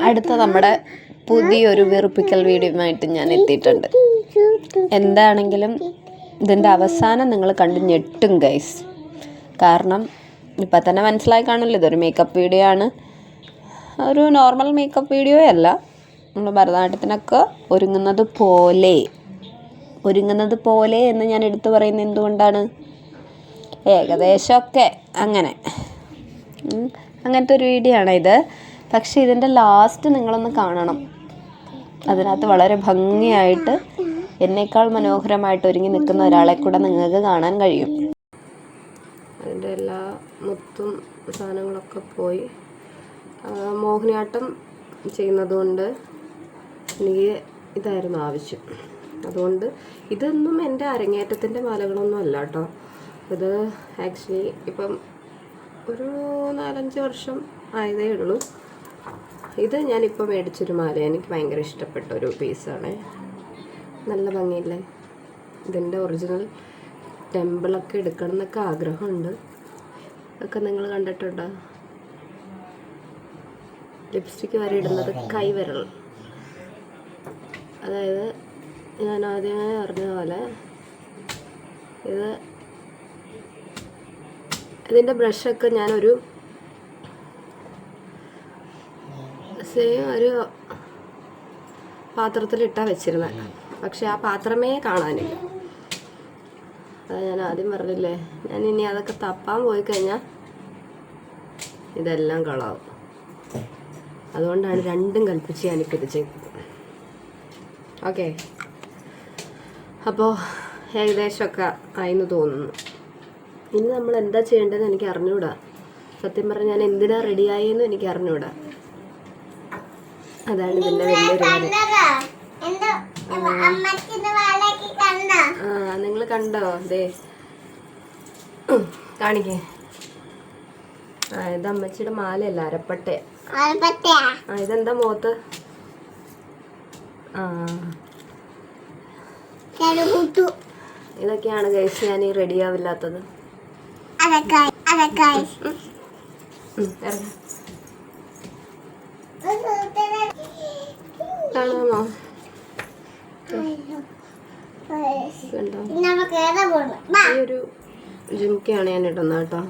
അടുത്ത നമ്മുടെ പുതിയൊരു വെറുപ്പിക്കൽ വീഡിയോയുമായിട്ട് ഞാൻ എത്തിയിട്ടുണ്ട്. എന്താണെങ്കിലും ഇതിൻ്റെ അവസാനം നിങ്ങൾ കണ്ട് ഞെട്ടും ഗൈസ്. കാരണം ഇപ്പം തന്നെ മനസ്സിലായി കാണില്ല, ഇതൊരു മേക്കപ്പ് വീഡിയോ ആണ്. ഒരു നോർമൽ മേക്കപ്പ് വീഡിയോ അല്ല. നമ്മൾ ഭരതനാട്യത്തിനൊക്കെ ഒരുങ്ങുന്നത് പോലെ എന്ന് ഞാൻ എടുത്തു പറയുന്നത് എന്തുകൊണ്ടാണ്? ഏകദേശമൊക്കെ അങ്ങനത്തെ ഒരു വീഡിയോ ആണ് ഇത്. പക്ഷേ ഇതിൻ്റെ ലാസ്റ്റ് നിങ്ങളൊന്ന് കാണണം. അതിനകത്ത് വളരെ ഭംഗിയായിട്ട് എന്നേക്കാൾ മനോഹരമായിട്ട് ഒരുങ്ങി നിൽക്കുന്ന ഒരാളെ കൂടെ നിങ്ങൾക്ക് കാണാൻ കഴിയും. അതിൻ്റെ എല്ലാ മുത്തും സാധനങ്ങളൊക്കെ പോയി. മോഹിനിയാട്ടം ചെയ്യുന്നതുകൊണ്ട് എനിക്ക് ഇതായിരുന്നു ആവശ്യം. അതുകൊണ്ട് ഇതൊന്നും എൻ്റെ അരങ്ങേറ്റത്തിൻ്റെ മാലകളൊന്നും അല്ല കേട്ടോ. ഇത് ആക്ച്വലി ഇപ്പം ഒരു 4-5 വർഷം ആയതേ ഉള്ളൂ. ഇത് ഞാനിപ്പോൾ മേടിച്ചൊരു മാല. എനിക്ക് ഭയങ്കര ഇഷ്ടപ്പെട്ട ഒരു പീസാണ്. നല്ല ഭംഗിയില്ലേ? ഇതിൻ്റെ ഒറിജിനൽ ടെമ്പിളൊക്കെ എടുക്കണം എന്നൊക്കെ ആഗ്രഹമുണ്ട്. അതൊക്കെ നിങ്ങൾ കണ്ടിട്ടുണ്ടോ? ലിപ്സ്റ്റിക്ക് വരെ ഇടുന്നത് കൈവിരൽ. അതായത് ഞാൻ ആദ്യമേ പറഞ്ഞ പോലെ ഇതിൻ്റെ ബ്രഷൊക്കെ ഞാനൊരു ഒരു പാത്രത്തിലിട്ടാണ് വെച്ചിരുന്നത്. പക്ഷെ ആ പാത്രമേ കാണാനില്ല. അത് ഞാൻ ആദ്യം പറഞ്ഞില്ലേ, ഞാൻ ഇനി അതൊക്കെ തപ്പാൻ പോയി കഴിഞ്ഞാൽ ഇതെല്ലാം കളാവും. അതുകൊണ്ടാണ് രണ്ടും കൽപ്പിച്ച് ഞാനിപ്പോൾ ഇത് ചെയ്തത്. ഓക്കെ, അപ്പോൾ ഏകദേശമൊക്കെ ആയിന്ന് തോന്നുന്നു. ഇനി നമ്മൾ എന്താ ചെയ്യേണ്ടതെന്ന് എനിക്ക് അറിഞ്ഞൂടാ. സത്യം പറഞ്ഞാൽ ഞാൻ എന്തിനാ റെഡിയായെന്നും എനിക്ക് അറിഞ്ഞൂടാ. അതാണ് ഇതിൻ്റെ വലിയൊരു കാര്യം. നിങ്ങൾ കണ്ടോ? അതെ, കാണിക്കേ. ഇത് അമ്മച്ചിയുടെ മാലയല്ല, അരപ്പട്ടയാ. ഇതെന്താ മുഖത്ത്? ഇതൊക്കെയാണ് ഗൈസ് ഞാൻ ഈ റെഡിയാവില്ലാത്തത്. കാണാമോ? ഈ ഒരു ജുംക്കയാണ് ഞാൻ ഇടുന്നത് കേട്ടോ.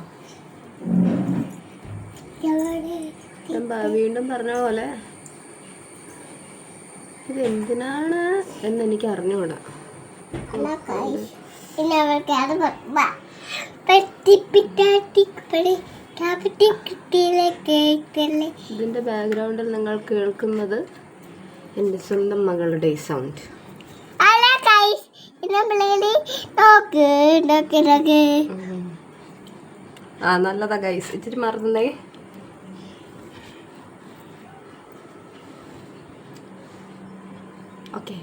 ഞാൻ വീണ്ടും പറഞ്ഞ പോലെ ഇത് എന്തിനാണ് എന്നെനിക്ക് അറിഞ്ഞുകൂടാ. ഇതിന്റെ ബാക്ക്ഗ്രൗണ്ടിൽ നിങ്ങൾ കേൾക്കുന്നത് എൻ്റെ സ്വന്തം മകളുടെ സൗണ്ട്. നല്ലതാ ഗൈസ്. ഇച്ചിരി മറന്നേ. ഓക്കെ.